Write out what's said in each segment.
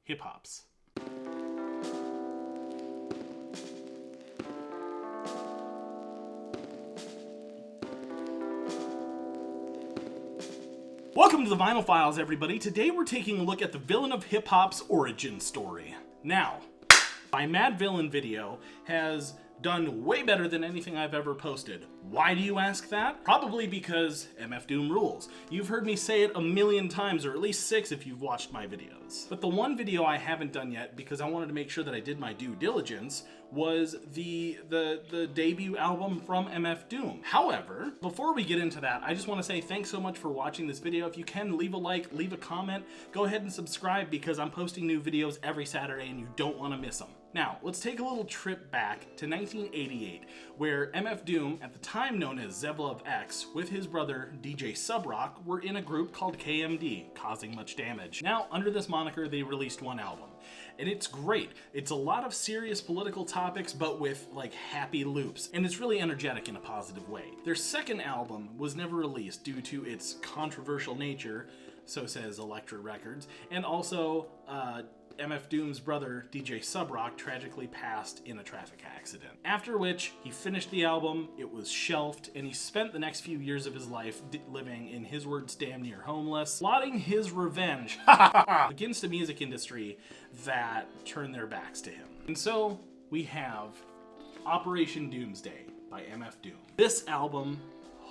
hip-hops. Welcome to the Vinyl Files, everybody. Today we're taking a look at the villain of hip-hop's origin story. Now, my Mad Villain video has done way better than anything I've ever posted. Why do you ask that? Probably because MF Doom rules. You've heard me say it a million times, or at least 6 if you've watched my videos. But the one video I haven't done yet, because I wanted to make sure that I did my due diligence, was the debut album from MF Doom. However, before we get into that, I just want to say thanks so much for watching this video. If you can, leave a like, leave a comment, go ahead and subscribe, because I'm posting new videos every Saturday and you don't want to miss them. Now, let's take a little trip back to 1988, where MF Doom, at the time known as Zevlov X, with his brother DJ Subrock, were in a group called KMD, Causing Much Damage. Now, under this moniker, they released one album, and it's great. It's a lot of serious political topics, but with, like, happy loops, and it's really energetic in a positive way. Their second album was never released due to its controversial nature, so says Elektra Records, and also, MF Doom's brother, DJ Subrock, tragically passed in a traffic accident. After which, he finished the album, it was shelved, and he spent the next few years of his life living, in his words, damn near homeless, plotting his revenge against a music industry that turned their backs to him. And so, we have Operation Doomsday by MF Doom. This album,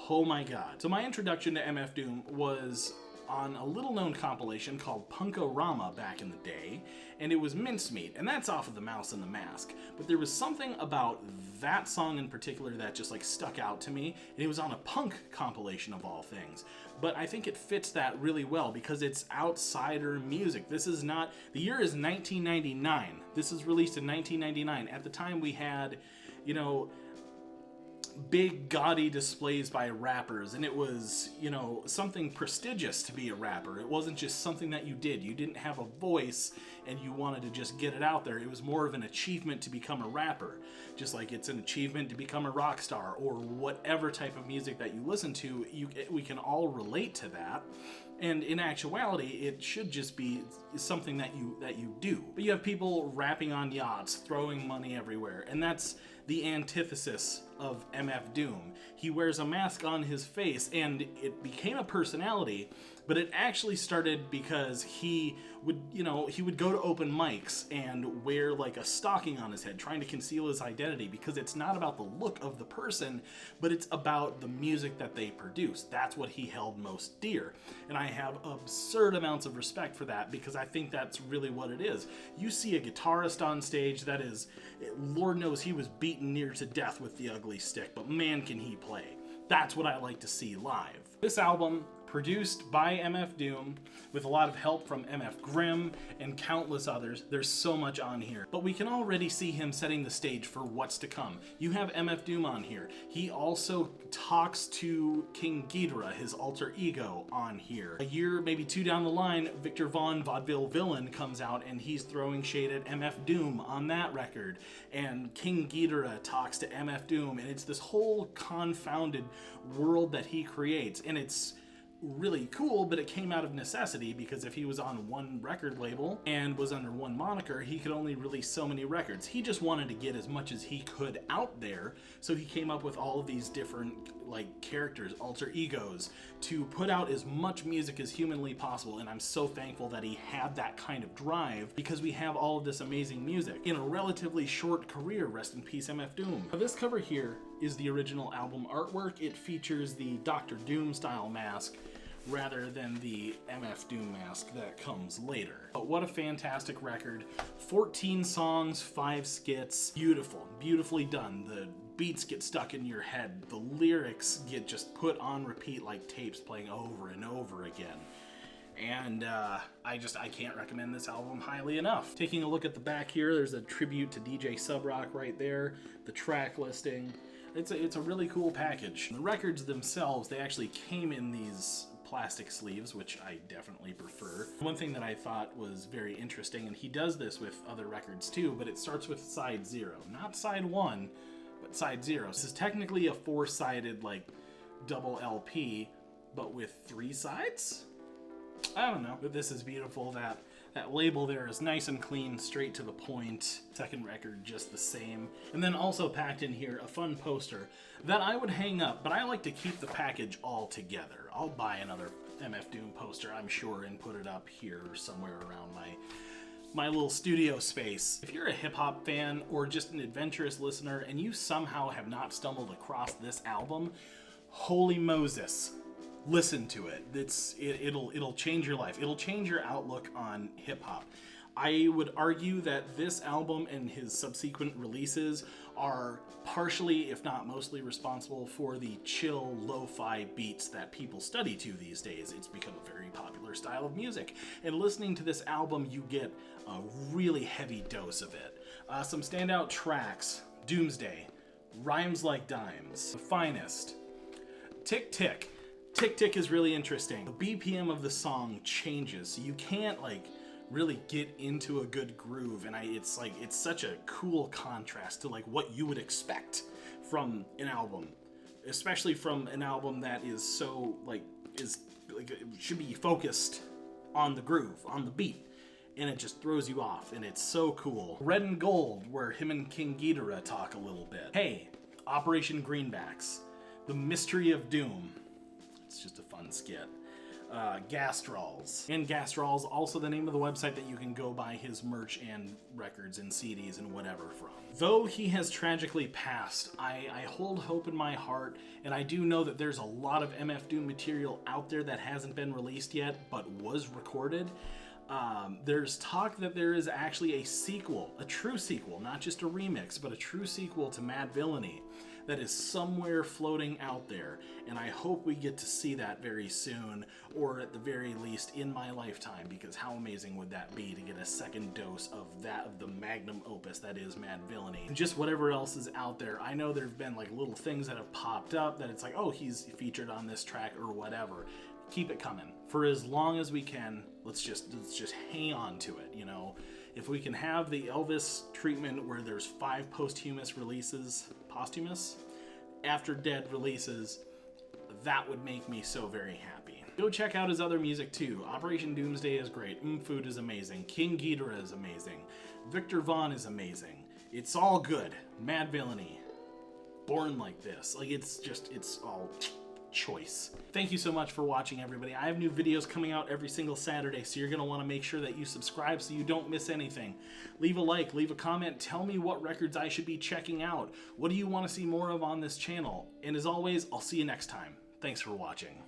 oh my god. So my introduction to MF Doom was on a little-known compilation called Punk-O-Rama back in the day, and it was Mincemeat, and that's off of The Mouse and the Mask. But there was something about that song in particular that just like stuck out to me, and it was on a punk compilation of all things. But I think it fits that really well because it's outsider music. This is not, the year is 1999. This is released in 1999. At the time we had, you know, big gaudy displays by rappers, and it was, you know, something prestigious to be a rapper. It wasn't just something that you did. You didn't have a voice and you wanted to just get it out there. It was more of an achievement to become a rapper, just like it's an achievement to become a rock star or whatever type of music that you listen to. We can all relate to that. And in actuality, it should just be something that you do. But you have people rapping on yachts, throwing money everywhere, and that's the antithesis of MF Doom. He wears a mask on his face, and it became a personality, but it actually started because he would go to open mics and wear like a stocking on his head, trying to conceal his identity, because it's not about the look of the person, but it's about the music that they produce. That's what he held most dear. And I have absurd amounts of respect for that, because I think that's really what it is. You see a guitarist on stage that is, Lord knows he was beaten near to death with the ugly stick, but man can he play. That's what I like to see live. This album, produced by MF Doom, with a lot of help from MF Grimm and countless others. There's so much on here, but we can already see him setting the stage for what's to come. You have MF Doom on here. He also talks to King Ghidorah, his alter ego, on here. A year, maybe 2 down the line, Victor Vaughn, Vaudeville Villain, comes out and he's throwing shade at MF Doom on that record. And King Ghidorah talks to MF Doom, and it's this whole confounded world that he creates, and it's really cool, but it came out of necessity, because if he was on one record label and was under one moniker, he could only release so many records. He just wanted to get as much as he could out there, so he came up with all of these different like characters, alter egos, to put out as much music as humanly possible. And I'm so thankful that he had that kind of drive, because we have all of this amazing music in a relatively short career. Rest in peace, MF Doom. Now, this cover here is the original album artwork. It features the Dr. Doom style mask rather than the MF Doom mask that comes later. But what a fantastic record. 14 songs, 5 skits. Beautiful, beautifully done. The beats get stuck in your head. The lyrics get just put on repeat like tapes playing over and over again. And I can't recommend this album highly enough. Taking a look at the back here, there's a tribute to DJ Subrock right there, the track listing. It's a really cool package. The records themselves, they actually came in these plastic sleeves, which I definitely prefer. One thing that I thought was very interesting, and he does this with other records too, but it starts with side 0. Not side 1, but side 0. This is technically a 4-sided like double LP, but with 3 sides? I don't know, but this is beautiful. That label there is nice and clean, straight to the point. Second record, just the same. And then also packed in here, a fun poster that I would hang up, but I like to keep the package all together. I'll buy another MF Doom poster, I'm sure, and put it up here somewhere around my little studio space. If you're a hip-hop fan or just an adventurous listener and you somehow have not stumbled across this album, holy Moses, listen to it. It'll change your life. It'll change your outlook on hip-hop. I would argue that this album and his subsequent releases are partially, if not mostly, responsible for the chill, lo-fi beats that people study to these days. It's become a very popular style of music. And listening to this album, you get a really heavy dose of it. Some standout tracks: Doomsday, Rhymes Like Dimes, The Finest, Tick Tick. Tick Tick is really interesting. The BPM of the song changes, so you can't really get into a good groove, and it's such a cool contrast to what you would expect from an album, especially from an album that is so should be focused on the groove, on the beat, and it just throws you off, and it's so cool. Red and Gold, where him and King Ghidorah talk a little bit. Hey, Operation Greenbacks, The Mystery of Doom. It's just a fun skit. Gastrolls. And Gastrolls, also the name of the website that you can go buy his merch and records and CDs and whatever from. Though he has tragically passed, I hold hope in my heart, and I do know that there's a lot of MF Doom material out there that hasn't been released yet, but was recorded. There's talk that there is actually a sequel, a true sequel, not just a remix, but a true sequel to Mad Villainy that is somewhere floating out there, and I hope we get to see that very soon, or at the very least in my lifetime, because how amazing would that be to get a second dose of the magnum opus that is Mad Villainy. And just whatever else is out there. I know there have been little things that have popped up that it's oh, he's featured on this track or whatever. Keep it coming. For as long as we can, let's just hang on to it, you know. If we can have the Elvis treatment where there's 5 posthumous releases, after dead releases, that would make me so very happy. Go check out his other music too. Operation Doomsday is great. Food is amazing. King Ghidorah is amazing. Victor Vaughn is amazing. It's all good. Mad Villainy. Born Like This. It's all choice. Thank you so much for watching, everybody. I have new videos coming out every single Saturday, so you're going to want to make sure that you subscribe so you don't miss anything. Leave a like, leave a comment, tell me what records I should be checking out. What do you want to see more of on this channel? And as always, I'll see you next time. Thanks for watching.